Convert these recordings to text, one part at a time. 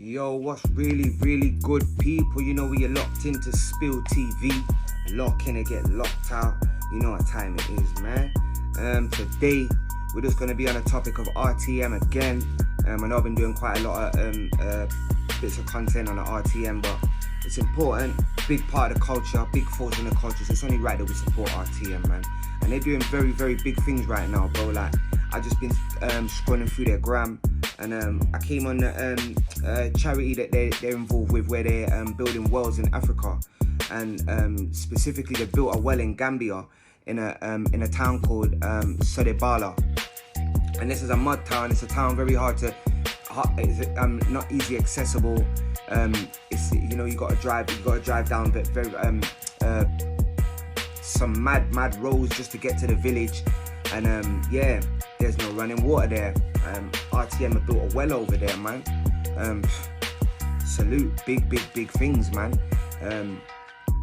Yo, what's really good, people? You know we are locked into Spill TV. Lock in and get locked out. You know what time it is, man. Today we're just gonna be on the topic of RTM again. I know I've been doing quite a lot of bits of content on the RTM, but it's important. Big part of the culture, big force in the culture. So it's only right that we support RTM, man. And they're doing very big things right now, bro. Like I just been scrolling through their gram. And I came on the charity that they're involved with, where they're building wells in Africa, and specifically they built a well in Gambia in a town called Sodebala. And this is a mud town. It's a town very it's not easy accessible. It's you gotta drive down, but very some mad roads just to get to the village. And there's no running water there. RTM have built a well over there, man. Salute, big things, man. I'm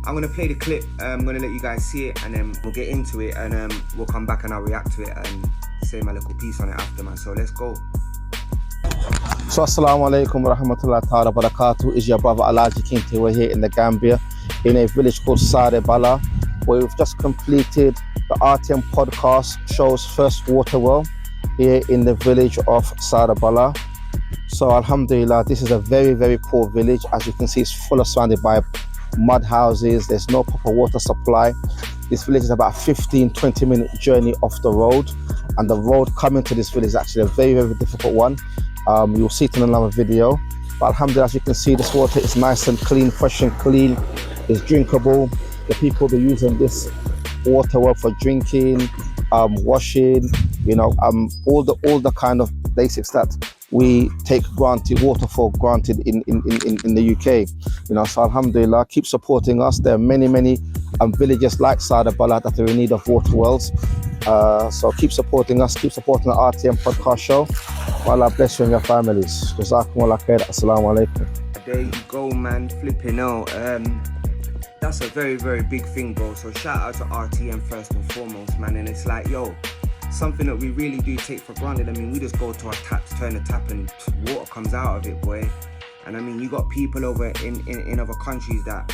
gonna play the clip. I'm gonna let you guys see it, and then we'll get into it, and we'll come back and I'll react to it and say my little piece on it after, man. So let's go. So assalamu alaikum wa rahmatullahi ta'ala wa barakatuh. Is your brother Alaji Kinte. We're here in the Gambia in a village called Sodebala, where we've just completed the RTM podcast show's first water well here in the village of Sodebala. So alhamdulillah, this is a very poor village. As you can see, it's full of surrounded by mud houses. There's no proper water supply. This village is about a 15-20 minute journey off the road, and the road coming to this village is actually a very difficult one. You'll see it in another video, but alhamdulillah, as you can see, this water is nice and clean, fresh and clean. It's drinkable. The people are using this water well for drinking, washing, all the kind of basics that we take water for granted in the UK. So alhamdulillah, keep supporting us. There are many villages like Sodebala that are in need of water wells. So keep supporting us, keep supporting the RTM podcast show. Allah bless you and your families. Jazakumullah khair. Assalamu alaikum. There you go, man. Flipping out. That's a very big thing, bro. So shout out to RTM first and foremost, man. And it's like, yo, something that we really do take for granted. I mean, we just go to our taps, turn the tap, and water comes out of it, boy. And I mean, you got people over in other countries that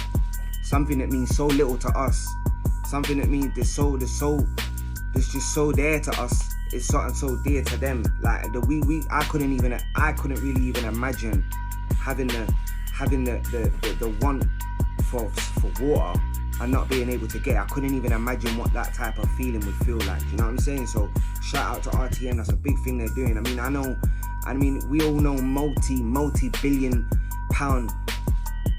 something that means so little to us, something that means it's just so dear to us, it's something so dear to them. Like I couldn't really even imagine having the want for water and not being able to get it. I couldn't even imagine what that type of feeling would feel like. You know what I'm saying? So shout out to RTM. That's a big thing they're doing. I mean, we all know multi-billion pound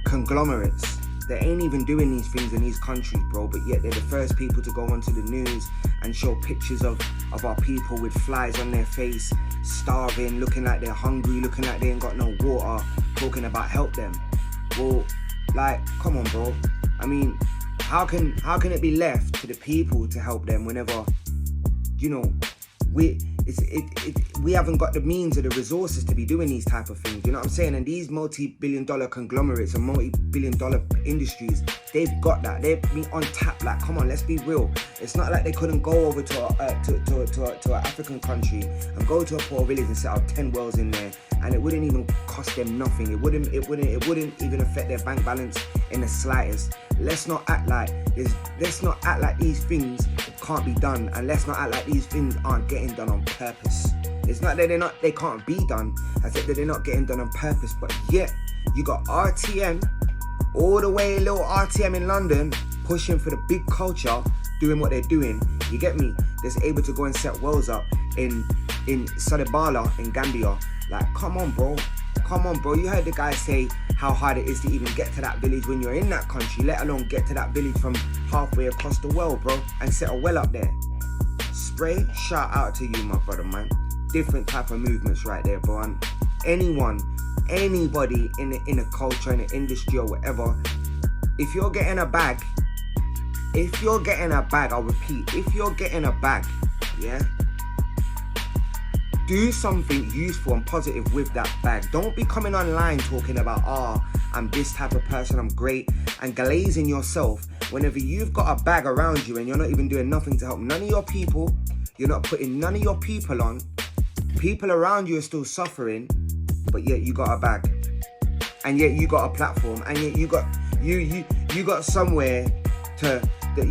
conglomerates. They ain't even doing these things in these countries, bro, but yet they're the first people to go onto the news and show pictures of our people with flies on their face, starving, looking like they're hungry, looking like they ain't got no water, talking about help them. Well, like, come on, bro. I mean, how can it be left to the people to help them whenever, we haven't got the means or the resources to be doing these type of things, you know what I'm saying? And these multi-billion-dollar conglomerates and multi-billion-dollar industries, they've got that. They're on tap. Like, come on, let's be real. It's not like they couldn't go over to an African country and go to a poor village and set up 10 wells in there, and it wouldn't even cost them nothing. It wouldn't even affect their bank balance in the slightest. Let's not act like these things can't be done, and let's not act like these things aren't getting done on purpose. It's not that they can't be done. I said that they're not getting done on purpose, but yet you got RTM, all the way little RTM in London, pushing for the big culture, doing what they're doing. You get me? They're able to go and set wells up in Sodebala in Gambia. Like, come on, bro. You heard the guy say how hard it is to even get to that village when you're in that country, let alone get to that village from halfway across the world, bro, and set a well up there. Spray, shout out to you, my brother, man. Different type of movements right there, bro. And anybody in the culture, in the industry or whatever, if you're getting a bag, I'll repeat, if you're getting a bag, yeah, do something useful and positive with that bag. Don't be coming online talking about, I'm this type of person, I'm great, and glazing yourself whenever you've got a bag around you and you're not even doing nothing to help none of your people. You're not putting none of your people on. People around you are still suffering, but yet you got a bag. and yet you got a platform, and yet you got somewhere to that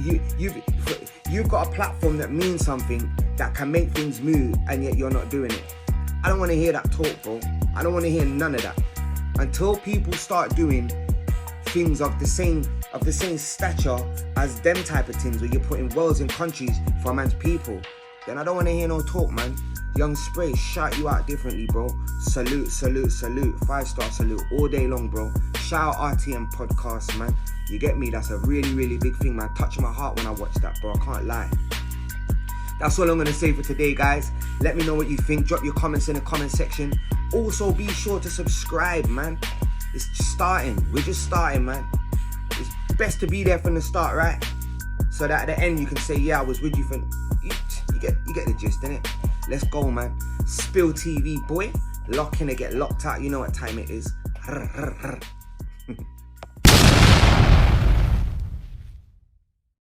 you've got a platform that means something, that can make things move, and yet you're not doing it. I don't want to hear that talk, bro. I don't want to hear none of that. Until people start doing things of the same stature as them type of things, where you're putting worlds in countries for a man's people, then I don't want to hear no talk, man. Young Spray, shout you out differently, bro. Salute, salute, salute. 5-star salute all day long, bro. Shout out RTM podcast, man. You get me? That's a really, really big thing, man. Touched my heart when I watched that, bro. I can't lie. That's all I'm going to say for today, guys. Let me know what you think. Drop your comments in the comment section. Also, be sure to subscribe, man. It's just starting. We're just starting, man. It's best to be there from the start, right? So that at the end you can say, yeah, I was with you from... You get the gist, innit? Let's go, man. Spill TV, boy. Lock in and get locked out. You know what time it is.